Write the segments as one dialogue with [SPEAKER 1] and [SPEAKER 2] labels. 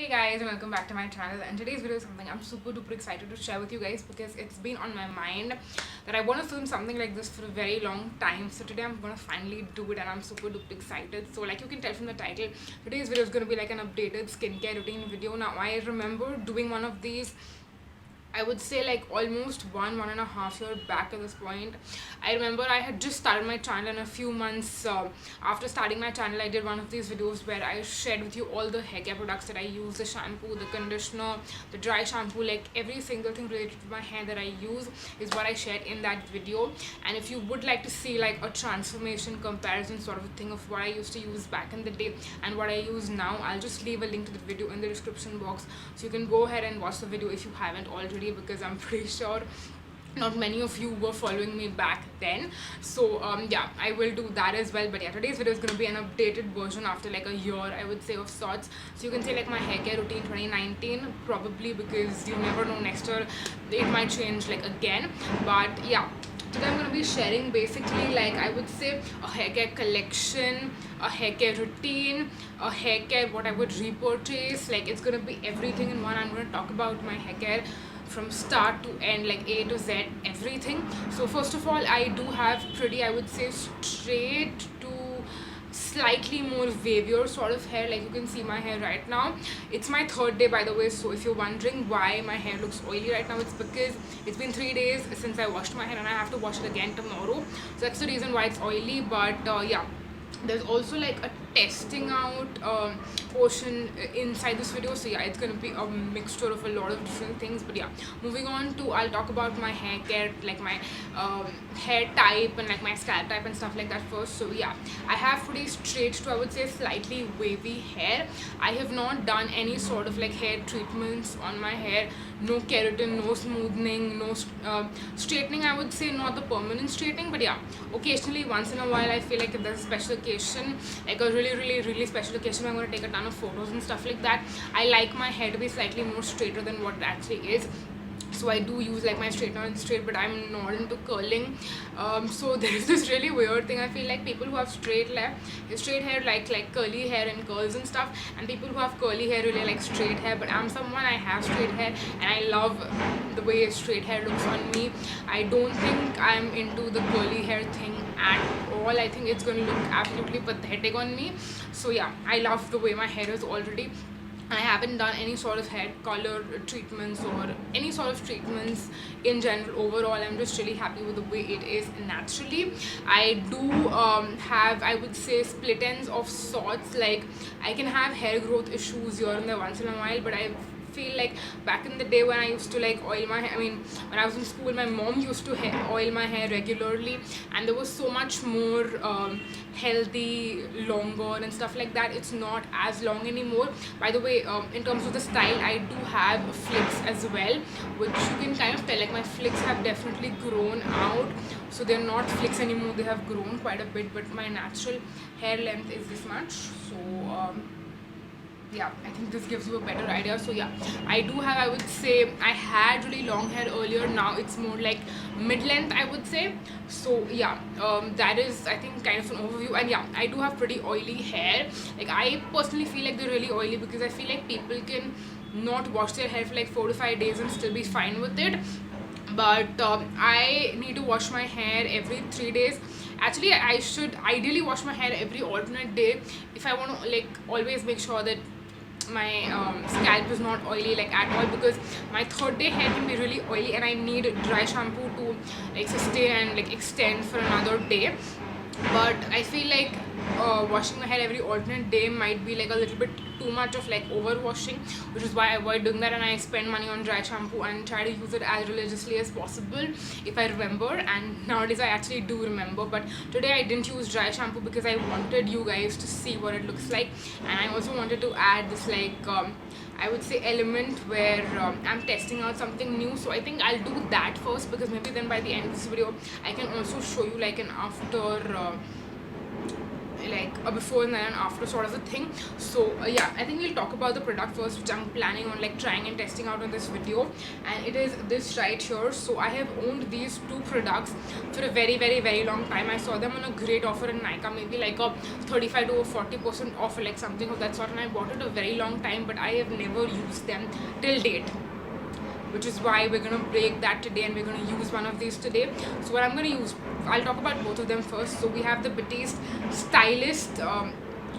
[SPEAKER 1] Hey guys, and welcome back to my channel. And today's video is something I'm super duper excited to share with you guys because it's been on my mind that I want to film something like this for a very long time. So today I'm gonna finally do it and I'm super duper excited. So like you can tell from the title, today's video is gonna be like an updated skincare routine video. Now I remember doing one of these, I would say like almost 1.5 year back at this point. I remember I had just started my channel, and a few months after starting my channel I did one of these videos where I shared with you all the hair care products that I use, the shampoo, the conditioner, the dry shampoo, like every single thing related to my hair that I use is what I shared in that video. And if you would like to see like a transformation comparison sort of a thing of what I used to use back in the day and what I use now, I'll just leave a link to the video in the description box so you can go ahead and watch the video if you haven't already, because I'm pretty sure not many of you were following me back then. So yeah, I will do that as well. But yeah, today's video is going to be an updated version after like a year, I would say, of sorts. So you can say like my hair care routine 2019 probably, because you never know, next year it might change like again. But yeah, today I'm going to be sharing basically like I would say a hair care collection, a hair care routine, a hair care what I would repurchase. Like it's going to be everything in one. I'm going to talk about my hair care from start to end, like A to Z, everything. So first of all, I do have pretty, I would say, straight to slightly more wavier sort of hair. Like you can see my hair right now, it's my third day, by the way. So if you're wondering why my hair looks oily right now, it's because it's been 3 days since I washed my hair and I have to wash it again tomorrow. So that's the reason why it's oily. But yeah, there's also like a testing out portion inside this video. So yeah, it's gonna be a mixture of a lot of different things. But yeah, moving on to, I'll talk about my hair care, like my hair type and like my scalp type and stuff like that first. So yeah, I have pretty straight to, I would say, slightly wavy hair. I have not done any sort of like hair treatments on my hair, no keratin, no smoothing, no straightening, I would say, not the permanent straightening. But yeah, occasionally once in a while I feel like if there's a special occasion, like a really special occasion, I'm going to take a ton of photos and stuff like that, I like my hair to be slightly more straighter than what it actually is. So I do use like my straightener and straight, but I'm not into curling. So there is this really weird thing. I feel like people who have straight hair like curly hair and curls and stuff, and people who have curly hair really like straight hair. But I'm someone, I have straight hair and I love the way straight hair looks on me. I don't think I'm into the curly hair thing at all. I think it's going to look absolutely pathetic on me. So yeah, I love the way my hair is already. I haven't done any sort of hair color treatments or any sort of treatments in general. Overall, I'm just really happy with the way it is naturally. I do have, I would say, split ends of sorts. Like I can have hair growth issues here and there once in a while, but I feel like back in the day when I used to like oil my hair, I mean when I was in school, my mom used to oil my hair regularly, and there was so much more healthy, longer and stuff like that. It's not as long anymore. By the way, in terms of the style, I do have flicks as well, which you can kind of tell like my flicks have definitely grown out. So they're not flicks anymore, they have grown quite a bit, but my natural hair length is this much. So yeah, I think this gives you a better idea. So yeah, I do have, I would say, I had really long hair earlier. Now it's more like mid-length, I would say. So yeah, that is, I think, kind of an overview. And yeah, I do have pretty oily hair. Like I personally feel like they're really oily because I feel like people can not wash their hair for like 4 to 5 days and still be fine with it. But I need to wash my hair every 3 days. Actually, I should ideally wash my hair every alternate day if I want to like always make sure that my scalp is not oily like at all, because my third day hair can be really oily and I need dry shampoo to like sustain and like extend for another day. But I feel like washing my hair every alternate day might be like a little bit too much of like over washing, which is why I avoid doing that, and I spend money on dry shampoo and try to use it as religiously as possible if I remember. And nowadays I actually do remember, but today I didn't use dry shampoo because I wanted you guys to see what it looks like, and I also wanted to add this like I would say element where I'm testing out something new. So I think I'll do that first, because maybe then by the end of this video I can also show you like an after like a before and then an after sort of a thing. So yeah, I think we'll talk about the product first, which I'm planning on like trying and testing out in this video, and it is this right here. So I have owned these two products for a very long time. I saw them on a great offer in Nykaa, maybe like a 35 to 40% off, like something of that sort, and I bought it a very long time, but I have never used them till date, which is why we're gonna break that today and we're gonna use one of these today. So what I'm gonna use, I'll talk about both of them first. So we have the Batiste Stylist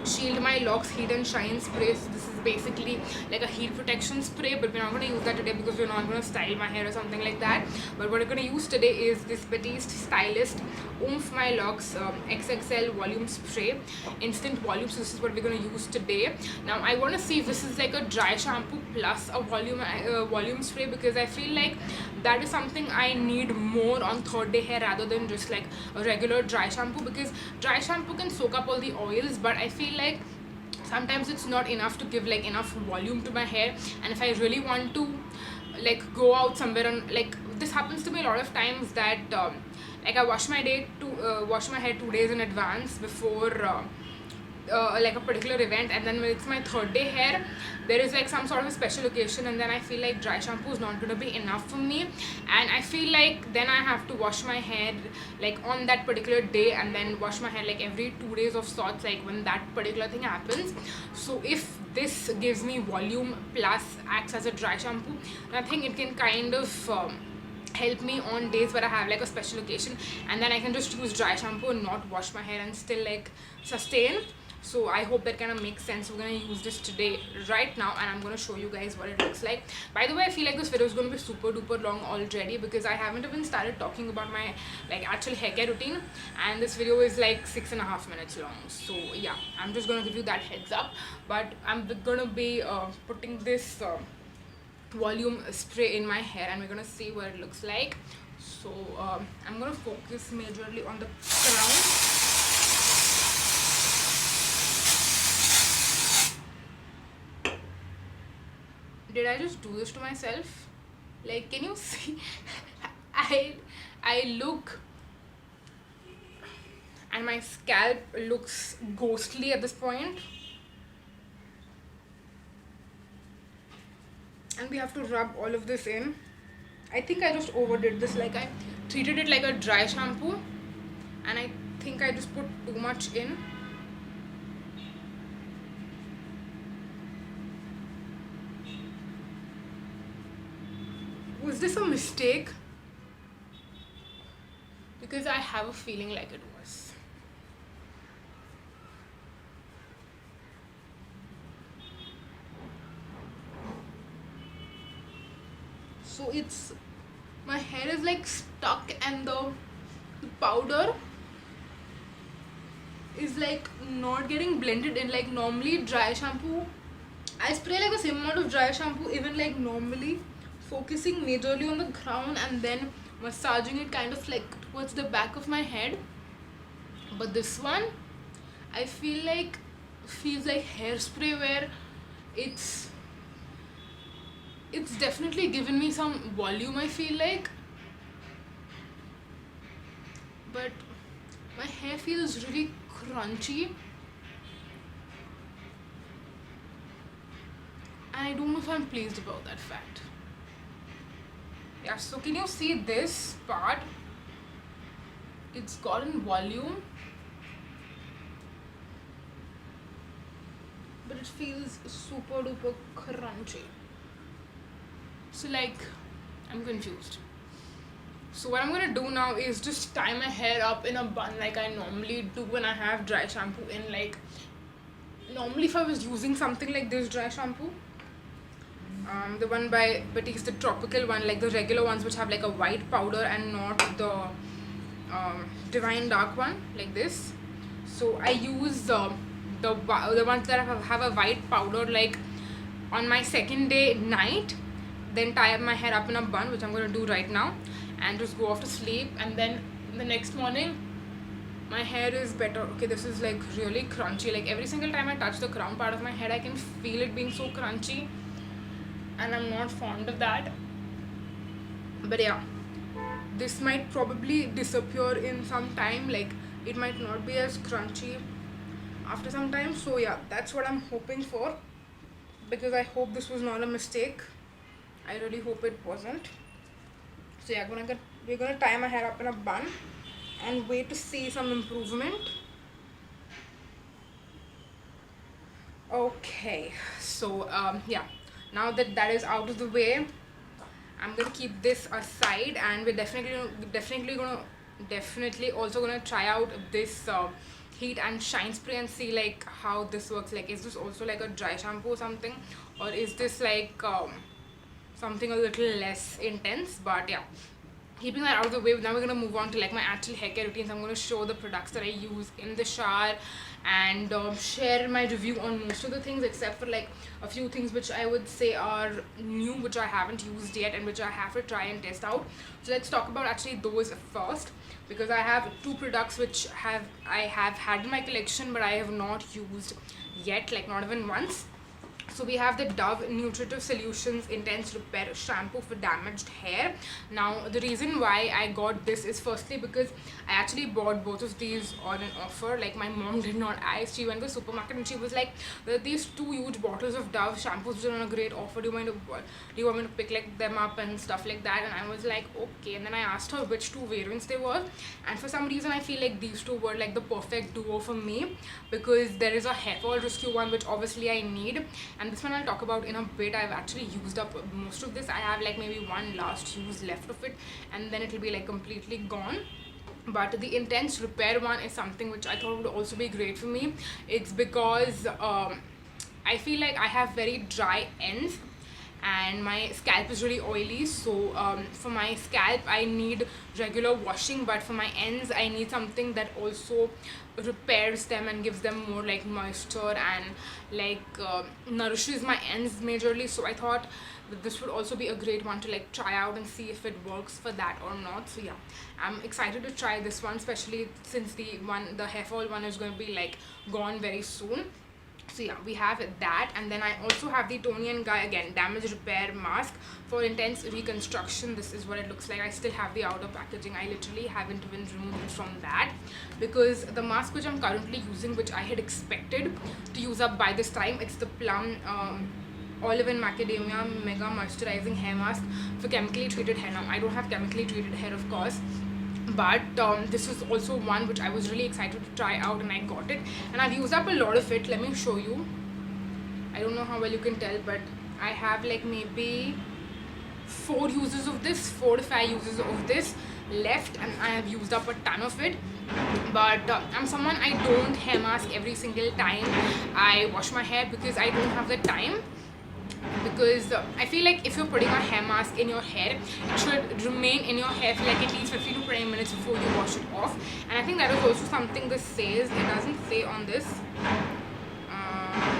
[SPEAKER 1] Shield My Locks Heat and Shine Spray. So this is basically like a heat protection spray, but we're not going to use that today because we're not going to style my hair or something like that. But what we're going to use today is this Batiste Stylist Oomph My Locks XXL Volume Spray, Instant Volume. So this is what we're going to use today. Now I want to see if this is like a dry shampoo plus a volume spray, because I feel like that is something I need more on third day hair rather than just like a regular dry shampoo, because dry shampoo can soak up all the oils, but I feel like sometimes it's not enough to give like enough volume to my hair. And if I really want to like go out somewhere, and like this happens to me a lot of times that like I wash my hair 2 days in advance before like a particular event, and then when it's my third day hair, there is like some sort of a special occasion, and then I feel like dry shampoo is not going to be enough for me, and I feel like then I have to wash my hair like on that particular day, and then wash my hair like every 2 days of sorts, like when that particular thing happens. So if this gives me volume plus acts as a dry shampoo, I think it can kind of help me on days where I have like a special occasion, and then I can just use dry shampoo and not wash my hair and still like sustain. So I hope that kind of makes sense. We're going to use this today right now, and I'm going to show you guys what it looks like. By the way, I feel like this video is going to be super duper long already, because I haven't even started talking about my like actual hair care routine, and this video is like 6.5 minutes long. So yeah, I'm just going to give you that heads up. But I'm going to be putting this volume spray in my hair, and we're going to see what it looks like. So I'm going to focus majorly on the crown. Did I just do this to myself? Like, can you see? I look, and my scalp looks ghostly at this point. And we have to rub all of this in. I think I just overdid this. Like, I treated it like a dry shampoo, and I think I just put too much in. Was this a mistake? Because I have a feeling like it was. So it's, my hair is like stuck, and the powder is like not getting blended in. Like normally dry shampoo, I spray like the same amount of dry shampoo even like normally, focusing majorly on the crown and then massaging it kind of like towards the back of my head. But this one, I feel like feels like hairspray, where it's definitely given me some volume, I feel like, but my hair feels really crunchy, and I don't know if I'm pleased about that fact. Yeah, so can you see this part? It's gotten volume, but it feels super duper crunchy. So like, I'm confused. So what I'm gonna do now is just tie my hair up in a bun like I normally do when I have dry shampoo in. Like, normally if I was using something like this dry shampoo, the one by Batiste, the tropical one, like the regular ones which have like a white powder and not the divine dark one like this. So I use the ones that have a white powder like on my second day night, then tie my hair up in a bun, which I'm going to do right now, and just go off to sleep. And then the next morning my hair is better. Okay, this is like really crunchy. Like every single time I touch the crown part of my head, I can feel it being so crunchy, and I'm not fond of that. But yeah, this might probably disappear in some time. Like it might not be as crunchy after some time. So yeah, that's what I'm hoping for, because I hope this was not a mistake. I really hope it wasn't. So yeah, we're gonna tie my hair up in a bun and wait to see some improvement. Okay, so yeah, now that that is out of the way, I'm gonna keep this aside, and we're definitely also gonna try out this heat and shine spray and see like how this works. Like, is this also like a dry shampoo or something, or is this like something a little less intense? But yeah, keeping that out of the way, now we're gonna move on to like my actual hair care routines. I'm gonna show the products that I use in the shower, and share my review on most of the things, except for like a few things which I would say are new, which I haven't used yet and which I have to try and test out. So let's talk about actually those first, because I have two products which I have had in my collection but I have not used yet, like not even once. So we have the Dove Nutritive Solutions Intense Repair Shampoo for damaged hair. Now the reason why I got this is firstly because I actually bought both of these on an offer. Like, my mom did not ask. She went to the supermarket and she was like, there are these two huge bottles of Dove shampoos which are on a great offer. Do you want me to pick like them up and stuff like that? And I was like, okay. And then I asked her which two variants they were, and for some reason I feel like these two were like the perfect duo for me, because there is a Hairfall rescue one which obviously I need, and this one I'll talk about in a bit. I've actually used up most of this. I have like maybe one last use left of it, and then it'll be like completely gone. But the Intense Repair one is something which I thought would also be great for me. It's because I feel like I have very dry ends and my scalp is really oily. So for my scalp I need regular washing, but for my ends I need something that also repairs them and gives them more like moisture and like nourishes my ends majorly. So I thought that this would also be a great one to like try out and see if it works for that or not. So yeah, I'm excited to try this one, especially since the Hairfall one is going to be like gone very soon. So yeah, we have that, and then I also have the Toni and Guy again damage repair mask for intense reconstruction. This is what it looks like. I still have the outer packaging. I literally haven't even removed it from that, because the mask which I'm currently using, which I had expected to use up by this time, it's the Plum Olive and Macadamia Mega Moisturizing Hair Mask for chemically treated hair. Now I don't have chemically treated hair, of course, but this is also one which I was really excited to try out, and I got it, and I've used up a lot of it. Let me show you. I don't know how well you can tell, but I have like maybe 4 uses of this, 4 to 5 uses of this left, and I have used up a ton of it. But I'm someone, I don't hair mask every single time I wash my hair, because I don't have the time. Because I feel like if you're putting a hair mask in your hair, it should remain in your hair for like at least 15 to 20 minutes before you wash it off. And I think that is also something this says. It doesn't say on this.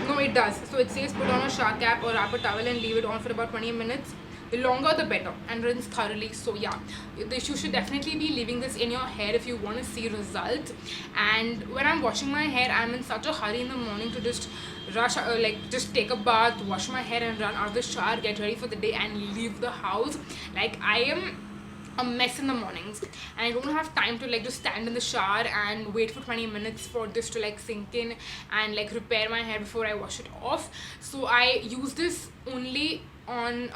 [SPEAKER 1] No, it does. So it says put on a shower cap or wrap a towel and leave it on for about 20 minutes. The longer the better, and rinse thoroughly. So yeah, you should definitely be leaving this in your hair if you want to see results. And when I'm washing my hair, I'm in such a hurry in the morning to just rush, like just take a bath, wash my hair and run out of the shower, get ready for the day and leave the house. Like, I am a mess in the mornings, and I don't have time to like just stand in the shower and wait for 20 minutes for this to like sink in and like repair my hair before I wash it off. So I use this only on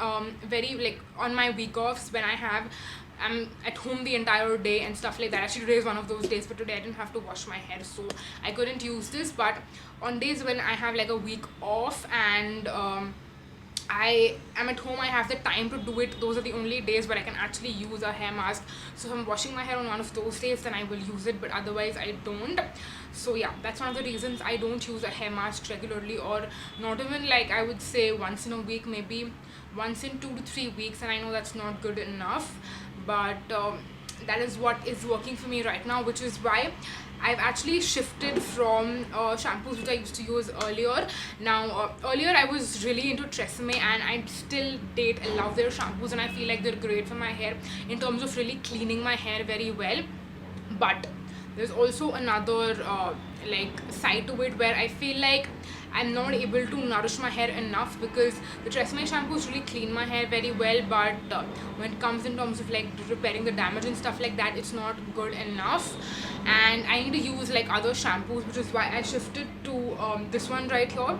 [SPEAKER 1] very like on my week offs, when I'm at home the entire day and stuff like that. Actually today is one of those days, but today I didn't have to wash my hair, so I couldn't use this. But on days when I have like a week off and I am at home, I have the time to do it, those are the only days where I can actually use a hair mask. So if I'm washing my hair on one of those days, then I will use it, but otherwise I don't. So yeah, that's one of the reasons I don't use a hair mask regularly, or not even like I would say once in a week, maybe once in 2 to 3 weeks, and I know that's not good enough. But that is what is working for me right now, which is why I've actually shifted from shampoos which I used to use earlier. Now earlier I was really into Tresemme, and I still date and love their shampoos, and I feel like they're great for my hair in terms of really cleaning my hair very well. But there's also another like side to it, where I feel like I'm not able to nourish my hair enough, because the Tresemme shampoos really clean my hair very well, but when it comes in terms of like repairing the damage and stuff like that, it's not good enough. And I need to use like other shampoos, which is why I shifted to this one right here.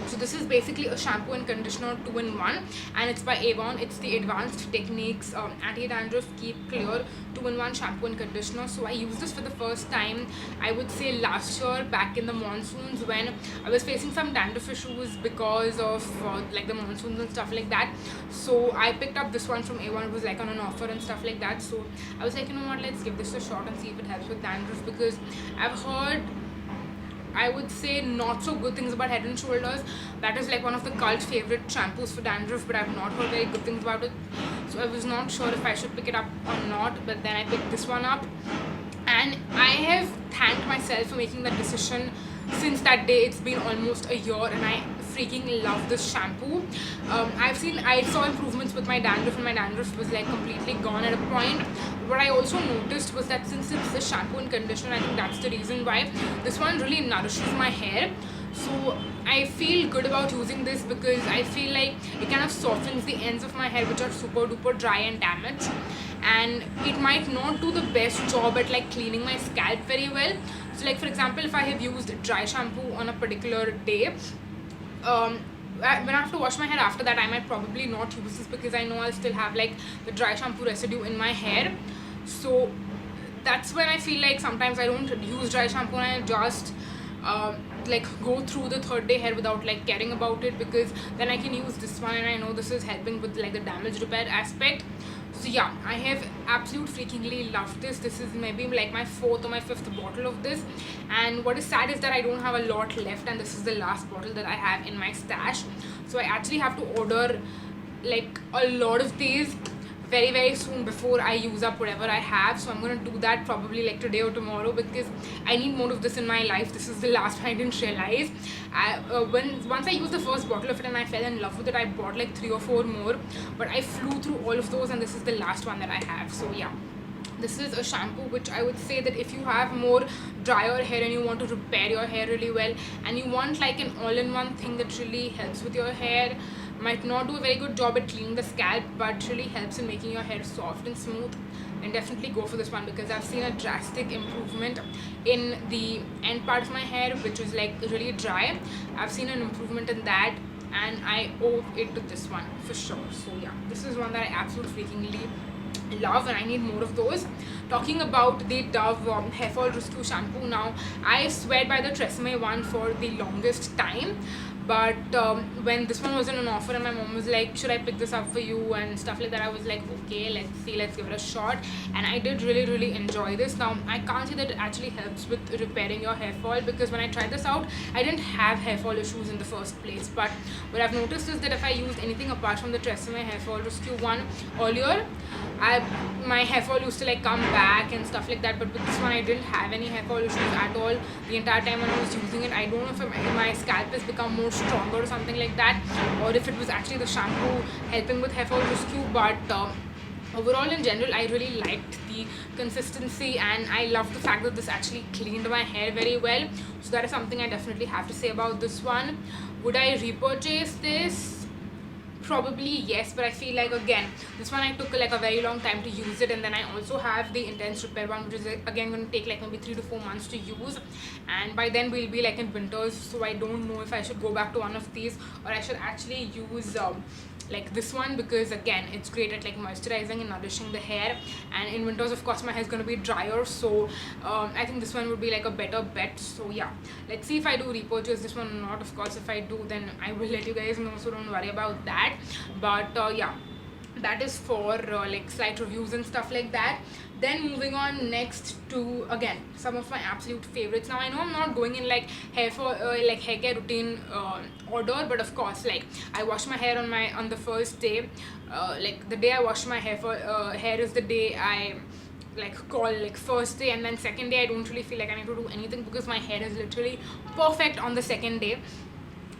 [SPEAKER 1] So this is basically a shampoo and conditioner 2-in-1, and it's by Avon. It's the Advanced Techniques Anti-Dandruff Keep Clear 2-in-1 shampoo and conditioner. So I used this for the first time, I would say last year, back in the monsoons, when I was facing some dandruff issues because of like the monsoons and stuff like that. So I picked up this one from Avon. It was like on an offer and stuff like that. So I was like, you know what, let's give this a shot and see if it helps with dandruff, because I've heard, I would say, not so good things about Head and Shoulders. That is like one of the cult favorite shampoos for dandruff, but I've not heard very good things about it. So I was not sure if I should pick it up or not, but then I picked this one up, and I have thanked myself for making that decision. Since that day, it's been almost a year, and I freaking love this shampoo. I saw improvements with my dandruff, and my dandruff was like completely gone at a point. What I also noticed was that since it's the shampoo and conditioner, I think that's the reason why this one really nourishes my hair. So I feel good about using this, because I feel like it kind of softens the ends of my hair, which are super duper dry and damaged, and it might not do the best job at like cleaning my scalp very well. So like for example, if I have used dry shampoo on a particular day, when I have to wash my hair after that, I might probably not use this, because I know I'll still have like the dry shampoo residue in my hair. So that's when I feel like sometimes I don't use dry shampoo, and I just like go through the third day hair without like caring about it, because then I can use this one, and I know this is helping with like the damage repair aspect. So yeah, I have absolute freakingly loved this. This is maybe like my 4th or my 5th bottle of this, and what is sad is that I don't have a lot left, and this is the last bottle that I have in my stash. So I actually have to order like a lot of these very soon before I use up whatever I have. So I'm gonna do that probably like today or tomorrow, because I need more of this in my life. This is the last one I didn't realize. Once I used the first bottle of it and I fell in love with it, I bought like 3 or 4 more, but I flew through all of those, and this is the last one that I have. So yeah, this is a shampoo which I would say that if you have more drier hair and you want to repair your hair really well, and you want like an all-in-one thing that really helps with your hair, might not do a very good job at cleaning the scalp, but really helps in making your hair soft and smooth, then definitely go for this one, because I've seen a drastic improvement in the end part of my hair, which is like really dry. I've seen an improvement in that, and I owe it to this one for sure. So yeah, this is one that I absolutely freakingly love, and I need more of those. Talking about the Dove Hairfall Rescue shampoo, now I swear by the Tresemme one for the longest time, but when this one was in an offer and my mom was like, should I pick this up for you and stuff like that, I was like, okay, let's see, let's give it a shot. And I did really enjoy this. Now I can't say that it actually helps with repairing your hair fall, because when I tried this out, I didn't have hair fall issues in the first place. But what I've noticed is that if I used anything apart from the Tresemme Hairfall Rescue one earlier, my hair fall used to like come back and stuff like that. But with this one, I didn't have any hair fall issues at all the entire time when I was using it. I don't know if my scalp has become more stronger or something like that, or if it was actually the shampoo helping with hair fall rescue, but overall in general I really liked the consistency, and I love the fact that this actually cleaned my hair very well. So that is something I definitely have to say about this one. Would I repurchase this? Probably yes, but I feel like again this one I took like a very long time to use it, and then I also have the intense repair one, which is again going to take like maybe 3 to 4 months to use, and by then we'll be like in winters. So I don't know if I should go back to one of these, or I should actually use like this one, because again it's great at like moisturizing and nourishing the hair, and in winters of course my hair is going to be drier. So I think this one would be like a better bet. So yeah, let's see if I do repurchase this one or not. Of course if I do, then I will let you guys know, so don't worry about that. But yeah, that is for like slight reviews and stuff like that. Then moving on next to again some of my absolute favorites. Now I know I'm not going in like like hair care routine order, but of course like I wash my hair on the first day, like the day I wash my hair is the day I like call like first day, and then second day I don't really feel like I need to do anything, because my hair is literally perfect on the second day.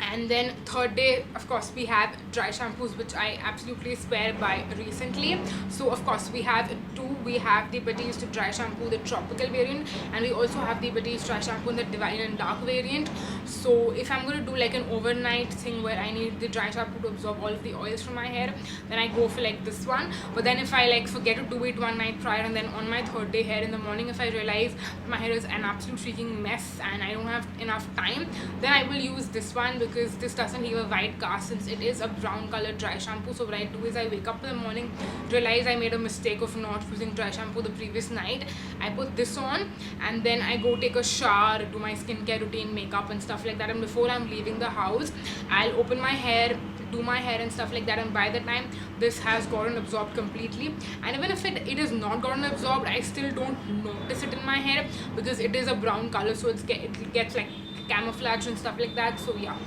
[SPEAKER 1] And then third day, of course, we have dry shampoos, which I absolutely swear by recently. So of course we have two. We have the Batiste dry shampoo, the tropical variant, and we also have the Batiste dry shampoo in the divine and dark variant. So if I'm going to do like an overnight thing where I need the dry shampoo to absorb all of the oils from my hair, then I go for like this one. But then if I like forget to do it one night prior, and then on my third day hair in the morning, if I realize my hair is an absolute freaking mess and I don't have enough time, then I will use this one, because this doesn't leave a white cast since it is a brown colored dry shampoo. So what I do is I wake up in the morning, realize I made a mistake of not using dry shampoo the previous night, I put this on, and then I go take a shower, do my skincare routine, makeup and stuff like that. And before I'm leaving the house, I'll open my hair, do my hair and stuff like that, and by the time this has gotten absorbed completely, and even if it is not gotten absorbed, I still don't notice it in my hair because it is a brown color, so it gets like camouflage and stuff like that. So yeah,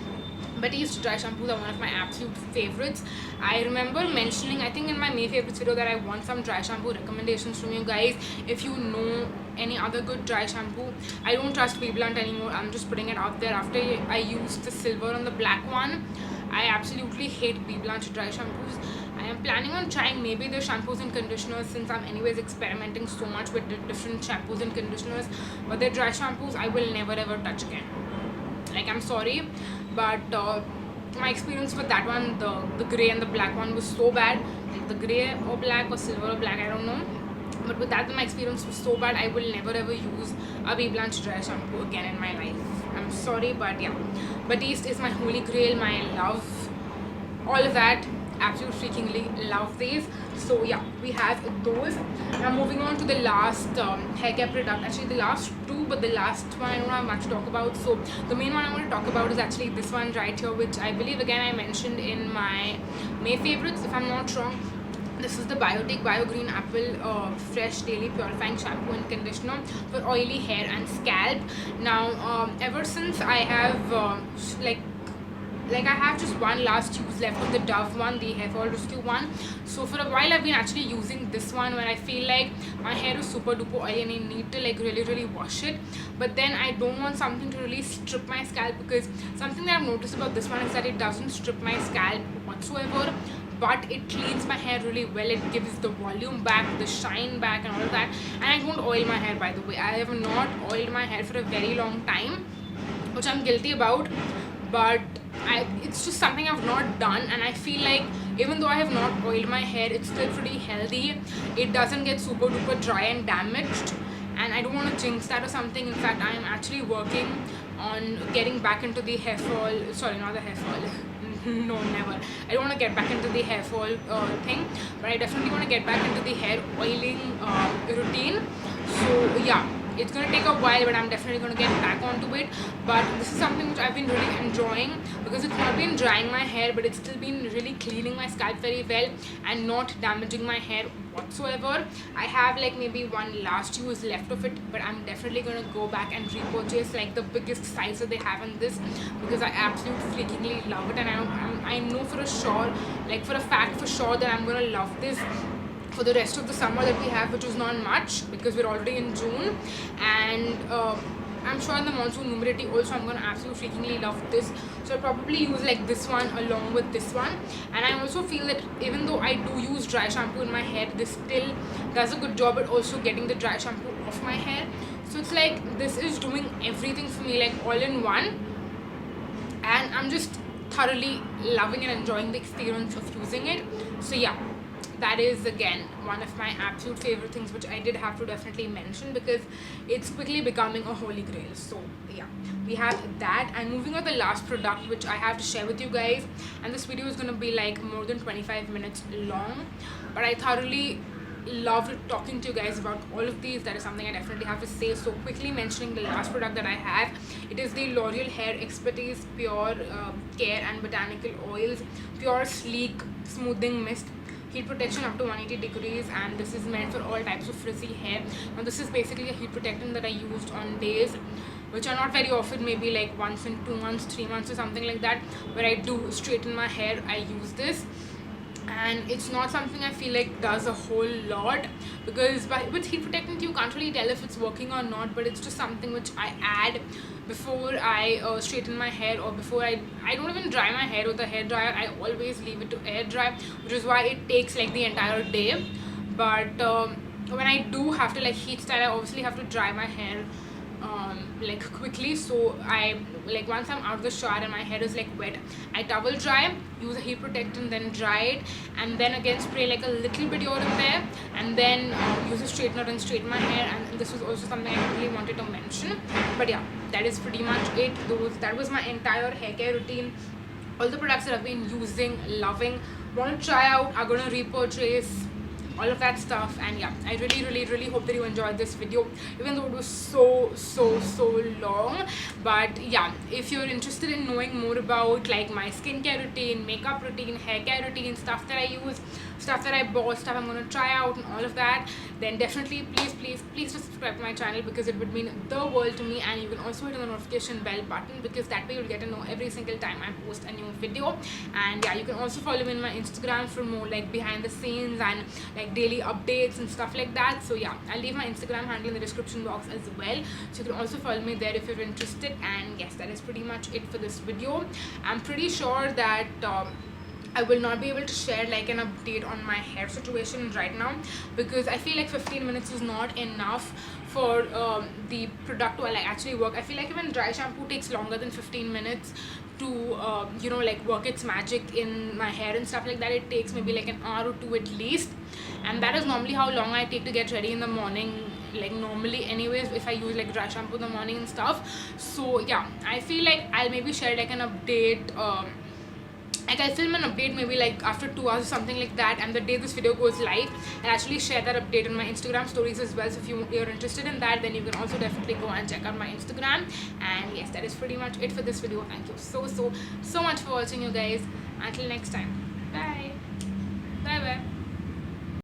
[SPEAKER 1] Batiste dry shampoos are one of my absolute favorites. I remember mentioning, I think in my May favorites video, that I want some dry shampoo recommendations from you guys. If you know any other good dry shampoo. I don't trust Bee Blunt anymore. I'm just putting it out there. After I used the silver and the black one, I absolutely hate Bee Blunt dry shampoos. I am planning on trying maybe the shampoos and conditioners, since I'm anyways experimenting so much with the different shampoos and conditioners. But the dry shampoos I will never ever touch again. Like, I'm sorry, but my experience with that one, the grey and the black one, was so bad. Like the grey or black or silver or black, I don't know. But with that, my experience was so bad. I will never ever use a Bee Blunt dry shampoo again in my life. I'm sorry, but yeah, Batiste is my holy grail, my love, all of that. Absolutely freakingly love these. So yeah, we have those. Now moving on to the last hair care product. Actually the last two, but the last one I don't have much to talk about. So the main one I want to talk about is actually this one right here, which I believe again I mentioned in my May favorites, if I'm not wrong. This is the Biotique Bio Green Apple Fresh Daily Purifying Shampoo and Conditioner for oily hair and scalp. Now ever since I have like I have just one last use left of the Dove one, the Hairfall Rescue one. So for a while I've been actually using this one when I feel like my hair is super duper oily and I need to like really wash it. But then I don't want something to really strip my scalp, because something that I've noticed about this one is that it doesn't strip my scalp whatsoever, but it cleans my hair really well. It gives the volume back, the shine back and all of that. And I don't oil my hair, by the way. I have not oiled my hair for a very long time, which I'm guilty about, but it's just something I've not done. And I feel like even though I have not oiled my hair, it's still pretty healthy. It doesn't get super duper dry and damaged, and I don't want to jinx that or something. In fact, I am actually working on getting back into the hair fall, sorry, not the hair fall. No, never. I don't want to get back into the hair fall thing, but I definitely want to get back into the hair oiling routine. So yeah, it's going to take a while, but I'm definitely going to get back onto it. But this is something which I've been really enjoying, because it's not been drying my hair, but it's still been really cleaning my scalp very well and not damaging my hair whatsoever. I have like maybe one last use left of it, but I'm definitely going to go back and repurchase like the biggest size that they have in this, because I absolutely freakingly love it. And I know for a sure, like for a fact for sure, that I'm going to love this for the rest of the summer that we have, which is not much because we're already in June. And I'm sure in the monsoon humidity also I'm going to absolutely freakingly love this. So I'll probably use like this one along with this one. And I also feel that even though I do use dry shampoo in my hair, this still does a good job at also getting the dry shampoo off my hair. So it's like this is doing everything for me, like all in one. And I'm just thoroughly loving and enjoying the experience of using it. So yeah, that is again one of my absolute favorite things, which I did have to definitely mention because it's quickly becoming a holy grail. So yeah, we have that. And moving on to the last product which I have to share with you guys, and this video is going to be like more than 25 minutes long, but I thoroughly loved talking to you guys about all of these. That is something I definitely have to say. So quickly mentioning the last product that I have, it is the L'Oreal Hair Expertise Pure Care and Botanical Oils Pure Sleek Smoothing Mist, heat protection up to 180 degrees, and this is meant for all types of frizzy hair. Now this is basically a heat protectant that I used on days which are not very often, maybe like once in 2 months, 3 months or something like that, where I do straighten my hair. I use this, and it's not something I feel like does a whole lot, because with heat protectant you can't really tell if it's working or not, but it's just something which I add before I straighten my hair, or before I don't even dry my hair with a hair dryer. I always leave it to air dry, which is why it takes like the entire day. But when I do have to like heat style, I obviously have to dry my hair like quickly. So I, like, once I'm out of the shower and my hair is like wet, I towel dry, use a heat protectant, then dry it, and then again spray like a little bit here and there, and then use a straightener and straighten my hair. And this was also something I really wanted to mention. But yeah, that is pretty much it. That was my entire hair care routine. All the products that I've been using, loving, want to try out, are gonna repurchase, all of that stuff. And yeah, I really hope that you enjoyed this video, even though it was so long. But yeah, if you're interested in knowing more about like my skincare routine, makeup routine, hair care routine, stuff that I use, stuff that I bought, stuff I'm gonna try out, and all of that, then definitely please just subscribe to my channel, because it would mean the world to me. And you can also hit on the notification bell button, because that way you'll get to know every single time I post a new video. And yeah, you can also follow me on my Instagram for more like behind the scenes and like daily updates and stuff like that. So yeah, I'll leave my Instagram handle in the description box as well, so you can also follow me there if you're interested. And yes, that is pretty much it for this video. I'm pretty sure that I will not be able to share like an update on my hair situation right now, because I feel like 15 minutes is not enough for the product to like actually work. I feel like even dry shampoo takes longer than 15 minutes to you know, like work its magic in my hair and stuff like that. It takes maybe like an hour or two at least, and that is normally how long I take to get ready in the morning, like normally anyways, if I use like dry shampoo in the morning and stuff. So yeah, I feel like I'll maybe share like an update, like I'll film an update maybe like after 2 hours or something like that, and the day this video goes live, I'll actually share that update on my Instagram stories as well. So if you're interested in that, then you can also definitely go and check out my Instagram. And yes, that is pretty much it for this video. Thank you so much for watching, you guys. Until next time, bye bye.